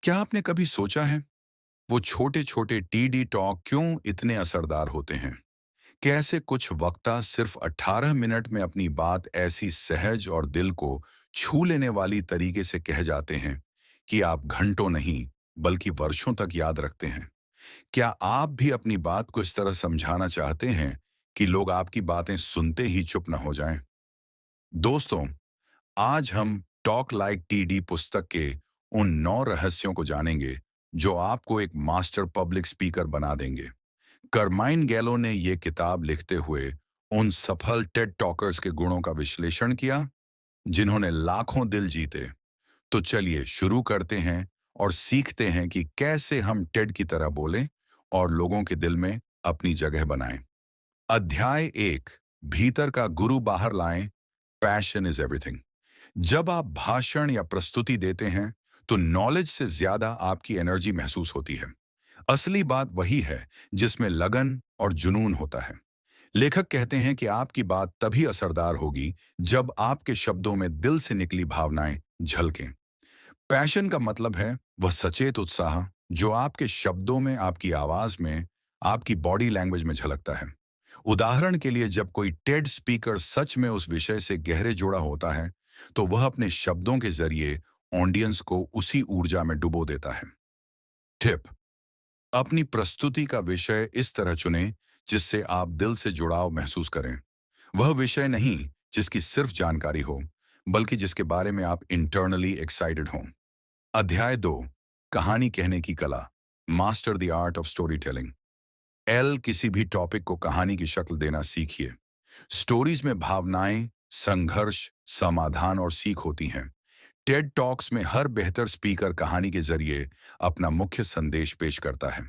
क्या आपने कभी सोचा है वो छोटे छोटे टीडी टॉक क्यों इतने असरदार होते हैं? कैसे कुछ वक्ता सिर्फ 18 मिनट में अपनी बात ऐसी सहज और दिल को छू लेने वाली तरीके से कह जाते हैं कि आप घंटों नहीं बल्कि वर्षों तक याद रखते हैं? क्या आप भी अपनी बात को इस तरह समझाना चाहते हैं कि लोग आपकी बातें सुनते ही चुप न हो जाएं? दोस्तों, आज हम टॉक लाइक टीडी पुस्तक के उन 9 रहस्यों को जानेंगे जो आपको एक मास्टर पब्लिक स्पीकर बना देंगे। करमाइन गैलो ने यह किताब लिखते हुए उन सफल टेड टॉकर्स के गुणों का विश्लेषण किया जिन्होंने लाखों दिल जीते। तो चलिए शुरू करते हैं और सीखते हैं कि कैसे हम टेड की तरह बोलें और लोगों के दिल में अपनी जगह बनाएं। अध्याय 1, भीतर का गुरु बाहर लाएं। Passion is everything. जब आप भाषण या प्रस्तुति देते हैं तो नॉलेज से ज्यादा आपकी एनर्जी महसूस होती है। असली बात वही है जिसमें लगन और जुनून होता है। लेखक कहते हैं कि आपकी बात तभी असरदार होगी जब आपके शब्दों में दिल से निकली भावनाएं झलकें। पैशन का मतलब है वह सचेत उत्साह जो आपके शब्दों में, आपकी आवाज में, आपकी बॉडी लैंग्वेज में झलकता है। उदाहरण के लिए, जब कोई टेड स्पीकर सच में उस विषय से गहरे जुड़ा होता है तो वह अपने शब्दों के जरिए ऑडियंस को उसी ऊर्जा में डुबो देता है। टिप: अपनी प्रस्तुति का विषय इस तरह चुनें जिससे आप दिल से जुड़ाव महसूस करें। वह विषय नहीं जिसकी सिर्फ जानकारी हो, बल्कि जिसके बारे में आप इंटरनली एक्साइटेड हों। अध्याय 2, कहानी कहने की कला। Master the art of story telling. किसी भी टॉपिक को कहानी की शक्ल देना सीखिए। स्टोरीज में भावनाएं, संघर्ष, समाधान और सीख होती हैं। टेड टॉक्स में हर बेहतर स्पीकर कहानी के जरिए अपना मुख्य संदेश पेश करता है।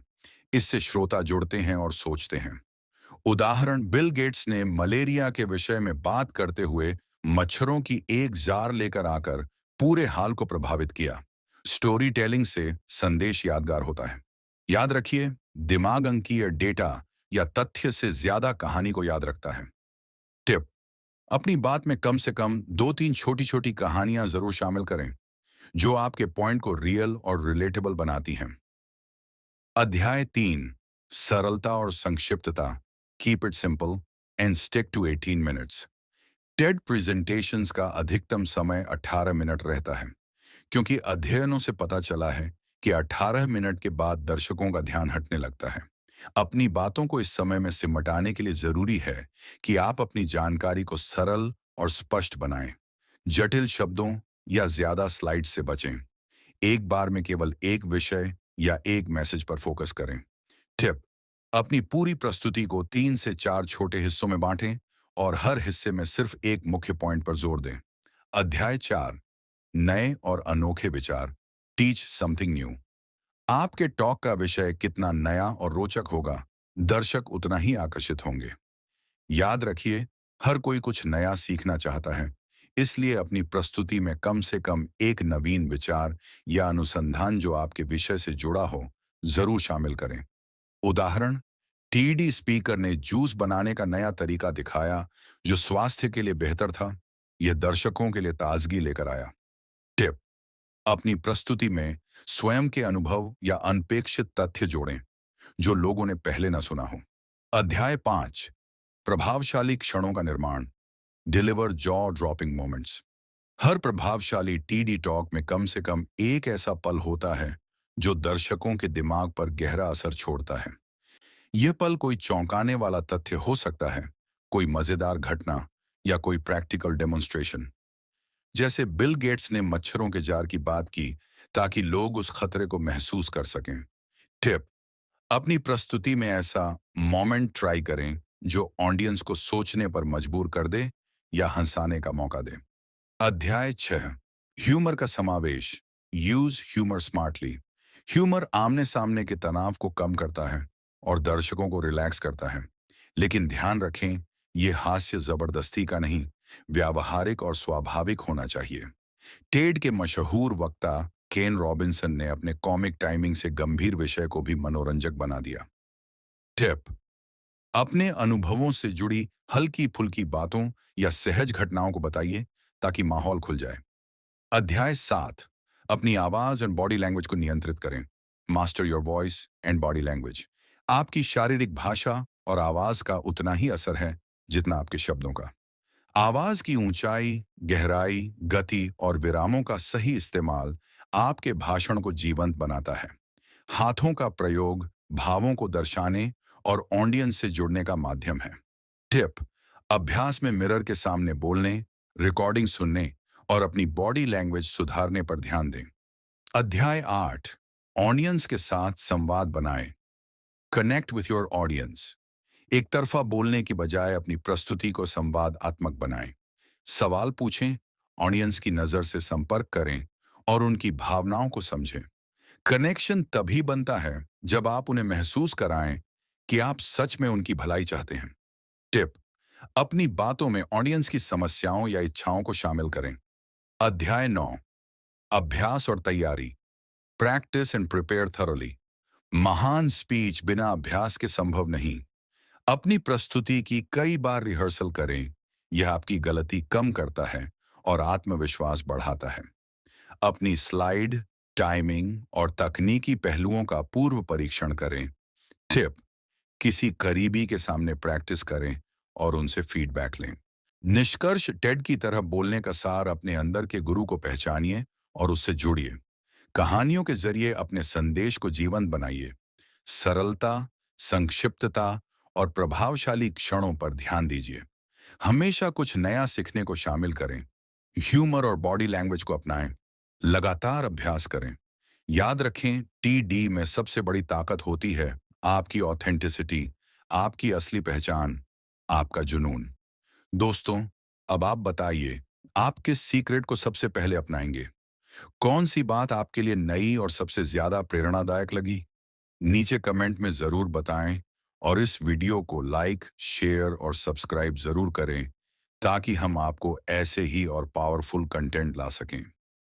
इससे श्रोता जुड़ते हैं और सोचते हैं। उदाहरण: बिल गेट्स ने मलेरिया के विषय में बात करते हुए मच्छरों की एक जार लेकर आकर पूरे हाल को प्रभावित किया। स्टोरी टेलिंग से संदेश यादगार होता है। याद रखिए, दिमाग अंकीय डेटा या तथ्य से ज्यादा कहानी को याद रखता है। टिप: अपनी बात में कम से कम 2-3 छोटी छोटी कहानियां जरूर शामिल करें जो आपके पॉइंट को रियल और रिलेटेबल बनाती हैं। अध्याय 3, सरलता और संक्षिप्तता। Keep it simple and stick to 18 minutes. TED presentations का अधिकतम समय 18 मिनट रहता है क्योंकि अध्ययनों से पता चला है कि 18 मिनट के बाद दर्शकों का ध्यान हटने लगता है। अपनी बातों को इस समय में सिमटाने के लिए जरूरी है कि आप अपनी जानकारी को सरल और स्पष्ट बनाएं। जटिल शब्दों या ज्यादा स्लाइड से बचें। एक बार में केवल एक विषय या एक मैसेज पर फोकस करें। टिप: अपनी पूरी प्रस्तुति को 3 से 4 छोटे हिस्सों में बांटें और हर हिस्से में सिर्फ एक मुख्य पॉइंट पर जोर दें। अध्याय 4, नए और अनोखे विचार। Teach something new. आपके टॉक का विषय कितना नया और रोचक होगा, दर्शक उतना ही आकर्षित होंगे। याद रखिए, हर कोई कुछ नया सीखना चाहता है, इसलिए अपनी प्रस्तुति में कम से कम एक नवीन विचार या अनुसंधान जो आपके विषय से जुड़ा हो, जरूर शामिल करें। उदाहरण: टीडी स्पीकर ने जूस बनाने का नया तरीका दिखाया जो स्वास्थ्य के लिए बेहतर था। यह दर्शकों के लिए ताजगी लेकर आया। टिप: अपनी प्रस्तुति में स्वयं के अनुभव या अनपेक्षित तथ्य जोड़ें जो लोगों ने पहले न सुना हो। अध्याय 5, प्रभावशाली क्षणों का निर्माण। Deliver jaw dropping moments. हर प्रभावशाली टीडी टॉक में कम से कम एक ऐसा पल होता है जो दर्शकों के दिमाग पर गहरा असर छोड़ता है। यह पल कोई चौंकाने वाला तथ्य हो सकता है, कोई मजेदार घटना या कोई प्रैक्टिकल डेमोन्स्ट्रेशन। जैसे बिल गेट्स ने मच्छरों के जार की बात की ताकि लोग उस खतरे को महसूस कर सकें। टिप: अपनी प्रस्तुति में ऐसा मोमेंट ट्राई करें जो ऑडियंस को सोचने पर मजबूर कर दे या हंसाने का मौका दे। अध्याय 6, ह्यूमर का समावेश। Use humour smartly. ह्यूमर आमने सामने के तनाव को कम करता है और दर्शकों को रिलैक्स करता है। लेकिन ध्यान रखें, यह हास्य जबरदस्ती का नहीं, व्यावहारिक और स्वाभाविक होना चाहिए। टेड के मशहूर वक्ता केन रॉबिन्सन ने अपने कॉमिक टाइमिंग से गंभीर विषय को भी मनोरंजक बना दिया। टिप: अपने अनुभवों से जुड़ी हल्की फुल्की बातों या सहज घटनाओं को बताइए ताकि माहौल खुल जाए। अध्याय 7, अपनी आवाज एंड बॉडी लैंग्वेज को नियंत्रित करें। Master your voice and body language. आपकी शारीरिक भाषा और आवाज का उतना ही असर है जितना आपके शब्दों का। आवाज की ऊंचाई, गहराई, गति और विरामों का सही इस्तेमाल आपके भाषण को जीवंत बनाता है। हाथों का प्रयोग भावों को दर्शाने और ऑडियंस से जुड़ने का माध्यम है। टिप: अभ्यास में मिरर के सामने बोलने, रिकॉर्डिंग सुनने और अपनी बॉडी लैंग्वेज सुधारने पर ध्यान दें। अध्याय 8: ऑडियंस के साथ संवाद बनाएं। Connect with your audience. एक तरफा बोलने की बजाय अपनी प्रस्तुति को संवादात्मक बनाएं। सवाल पूछें, ऑडियंस की नजर से संपर्क करें और उनकी भावनाओं को समझें। कनेक्शन तभी बनता है जब आप उन्हें महसूस कराएं कि आप सच में उनकी भलाई चाहते हैं। टिप: अपनी बातों में ऑडियंस की समस्याओं या इच्छाओं को शामिल करें। अध्याय 9: अभ्यास और तैयारी। Practice and prepare thoroughly. महान स्पीच बिना अभ्यास के संभव नहीं। अपनी प्रस्तुति की कई बार रिहर्सल करें। यह आपकी गलती कम करता है और आत्मविश्वास बढ़ाता है। अपनी स्लाइड, टाइमिंग और तकनीकी पहलुओं का पूर्व परीक्षण करें। टिप: किसी करीबी के सामने प्रैक्टिस करें और उनसे फीडबैक लें। निष्कर्ष: टेड की तरह बोलने का सार अपने अंदर के गुरु को पहचानिए और उससे जुड़िए। कहानियों के जरिए अपने संदेश को जीवंत बनाइए। सरलता, संक्षिप्तता और प्रभावशाली क्षणों पर ध्यान दीजिए। हमेशा कुछ नया सीखने को शामिल करें। ह्यूमर और बॉडी लैंग्वेज को अपनाएं। लगातार अभ्यास करें। याद रखें, टीडी में सबसे बड़ी ताकत होती है आपकी ऑथेंटिसिटी, आपकी असली पहचान, आपका जुनून। दोस्तों, अब आप बताइए, आप किस सीक्रेट को सबसे पहले अपनाएंगे? कौन सी बात आपके लिए नई और सबसे ज्यादा प्रेरणादायक लगी? नीचे कमेंट में जरूर बताएं और इस वीडियो को लाइक, शेयर और सब्सक्राइब जरूर करें ताकि हम आपको ऐसे ही और पावरफुल कंटेंट ला सकें।